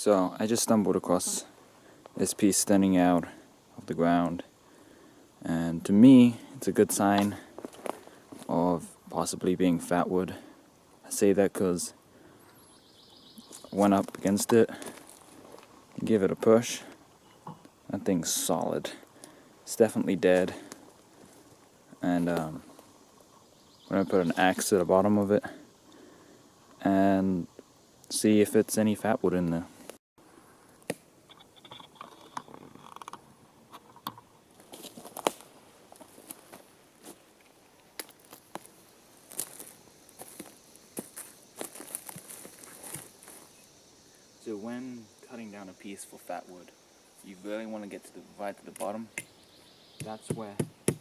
So I just stumbled across this piece standing out of the ground, and to me it's a good sign of possibly being fatwood. I say that because I went up against it, give it a push. That thing's solid. It's definitely dead, and I'm gonna put an axe to the bottom of it and see if it's any fatwood in there. So when cutting down a piece for fatwood, you really want to get to the right to the bottom. That's where the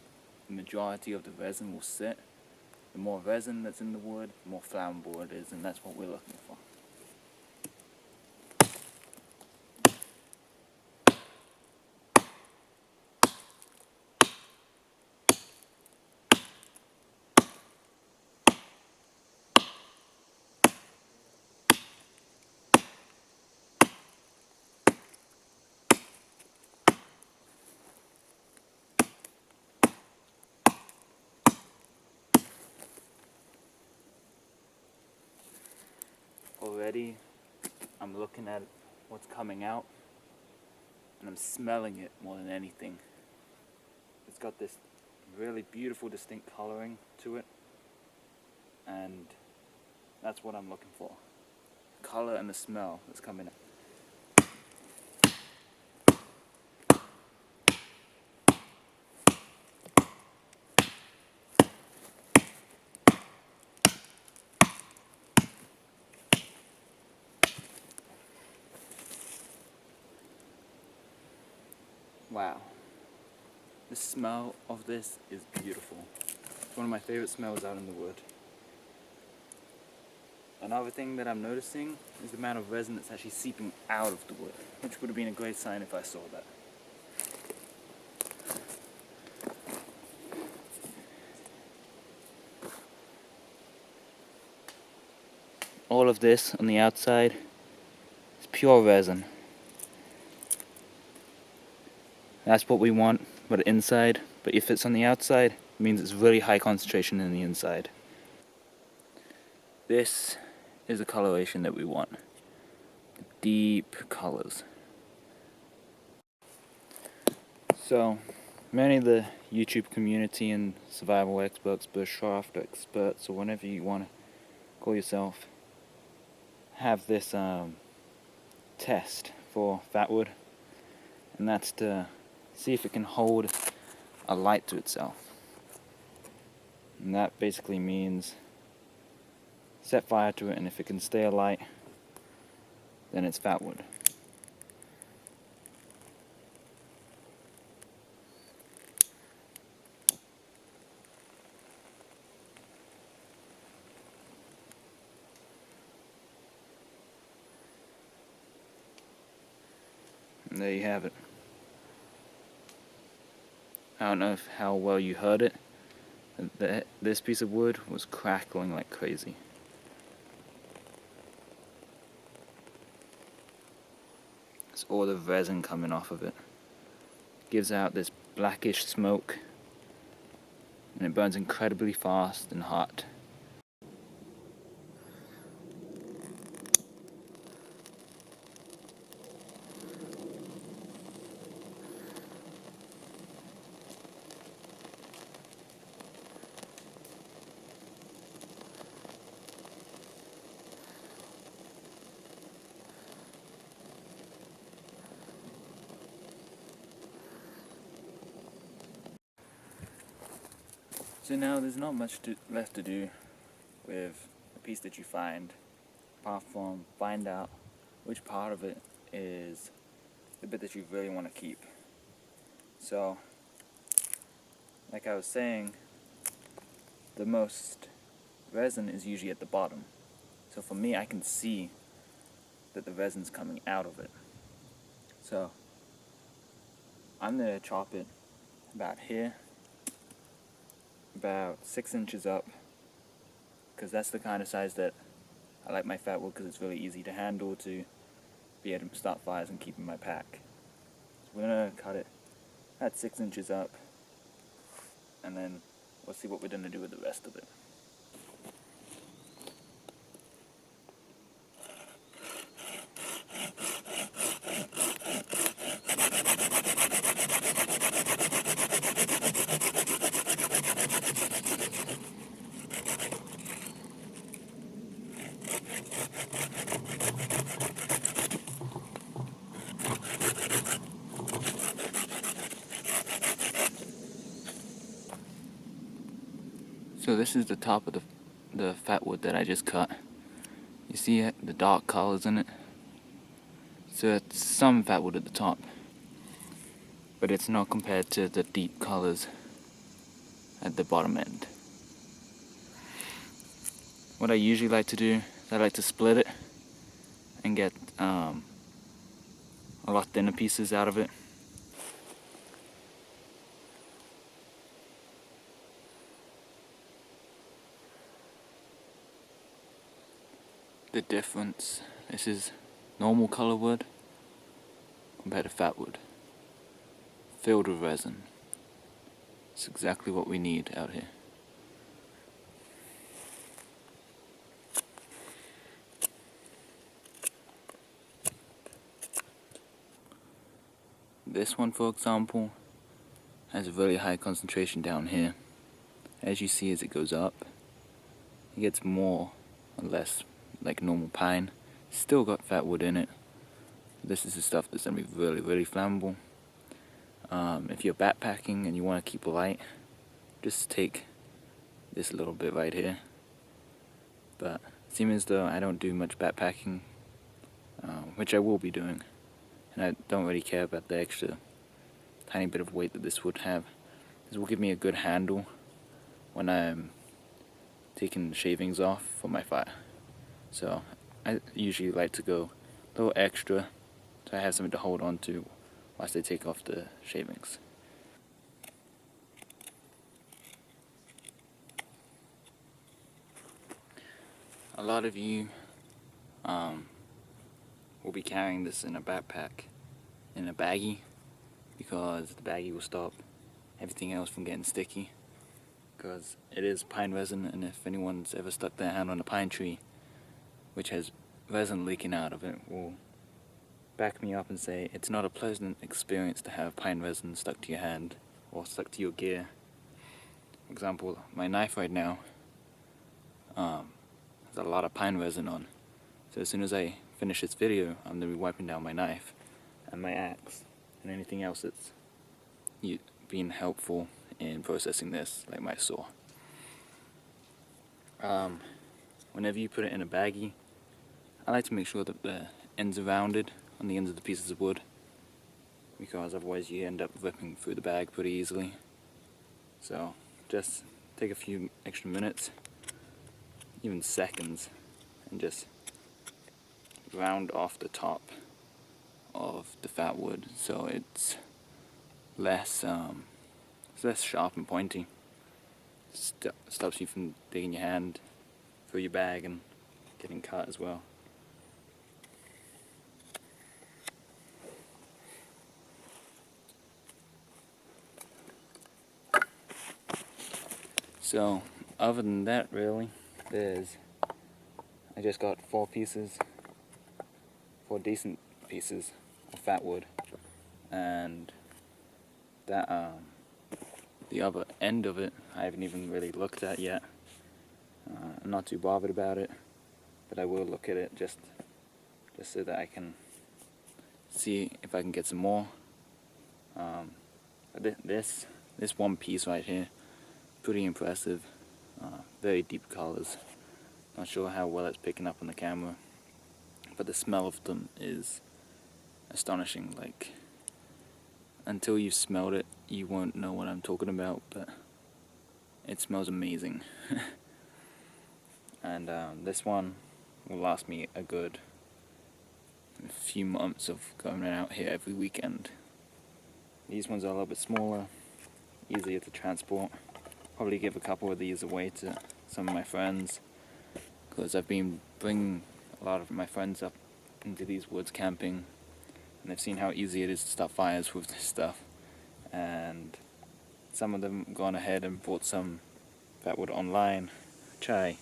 majority of the resin will sit. The more resin that's in the wood, the more flammable it is, and that's what we're looking for. Already, I'm looking at what's coming out, and I'm smelling it more than anything. It's got this really beautiful, distinct coloring to it, and that's what I'm looking for. Color and the smell that's coming out. Wow. The smell of this is beautiful. It's one of my favorite smells out in the wood. Another thing that I'm noticing is the amount of resin that's actually seeping out of the wood, which would have been a great sign if I saw that. All of this on the outside is pure resin. That's what we want, but inside. But if it's on the outside, it means it's really high concentration in the inside. This is the coloration that we want. Deep colors. So, many of the YouTube community and survival experts, bushcraft experts, or whatever you want to call yourself, have this test for fatwood, and that's to see if it can hold a light to itself. And that basically means set fire to it, and if it can stay alight, then it's fatwood. And there you have it. I don't know how well you heard it. This piece of wood was crackling like crazy. It's all the resin coming off of it. Gives out this blackish smoke, and it burns incredibly fast and hot. So now there's not much left to do with the piece that you find, apart from find out which part of it is the bit that you really want to keep. So, like I was saying, the most resin is usually at the bottom. So for me, I can see that the resin's coming out of it. So, I'm going to chop it about here, about 6 inches up, because that's the kind of size that I like my fatwood, because it's really easy to handle, to be able to start fires and keep in my pack. So we're gonna cut it at 6 inches up, and then we'll see what we're gonna do with the rest of it. So this is the top of the fatwood that I just cut. You see it, the dark colors in it? So it's some fatwood at the top, but it's not compared to the deep colors at the bottom end. What I usually like to do is I like to split it and get a lot thinner pieces out of it. The difference, this is normal color wood compared to fatwood, filled with resin. It's exactly what we need out here. This one, for example, has a very high concentration down here. As you see, as it goes up, it gets more or less like normal pine. Still got fatwood in it. This is the stuff that's going to be really, really flammable. If you're backpacking and you want to keep light, just take this little bit right here. But it seems as though I don't do much backpacking, which I will be doing, and I don't really care about the extra tiny bit of weight that this would have. This will give me a good handle when I'm taking the shavings off for my fire. So I usually like to go a little extra so I have something to hold on to whilst I take off the shavings. A lot of you will be carrying this in a backpack, in a baggie, because the baggie will stop everything else from getting sticky, because it is pine resin, and if anyone's ever stuck their hand on a pine tree which has resin leaking out of it, will back me up and say it's not a pleasant experience to have pine resin stuck to your hand or stuck to your gear. For example, my knife right now has a lot of pine resin on, so as soon as I finish this video, I'm going to be wiping down my knife and my axe and anything else that's been helpful in processing this, like my saw. Whenever you put it in a baggie, I like to make sure that the ends are rounded on the ends of the pieces of wood, because otherwise you end up ripping through the bag pretty easily. So just take a few extra minutes, even seconds, and just round off the top of the fatwood so it's less sharp and pointy. Stops you from digging your hand through your bag and getting cut as well. So other than that, really, I just got 4 decent pieces of fatwood, and that the other end of it I haven't even really looked at yet. I'm not too bothered about it, but I will look at it just so that I can see if I can get some more. This one piece right here, pretty impressive. Very deep colors. Not sure how well it's picking up on the camera, but the smell of them is astonishing. Like, until you've smelled it, you won't know what I'm talking about, but it smells amazing. And this one will last me a good few months of going out here every weekend. These ones are a little bit smaller, easier to transport. Probably give a couple of these away to some of my friends, because I've been bringing a lot of my friends up into these woods camping, and they've seen how easy it is to start fires with this stuff. And some of them gone ahead and bought some Fatwood online, which I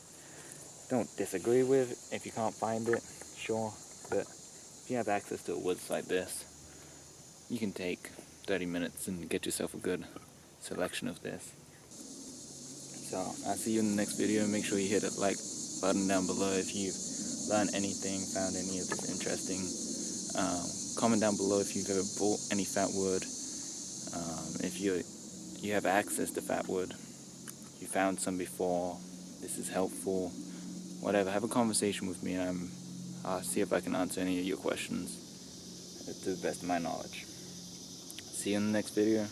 don't disagree with. If you can't find it, sure, but if you have access to a woods like this, you can take 30 minutes and get yourself a good selection of this. So I'll see you in the next video. Make sure you hit that like button down below if you've learned anything, found any of this interesting. Comment down below if you've ever bought any Fatwood. If you have access to Fatwood, you found some before, this is helpful, whatever. Have a conversation with me, and I'll see if I can answer any of your questions to the best of my knowledge. See you in the next video.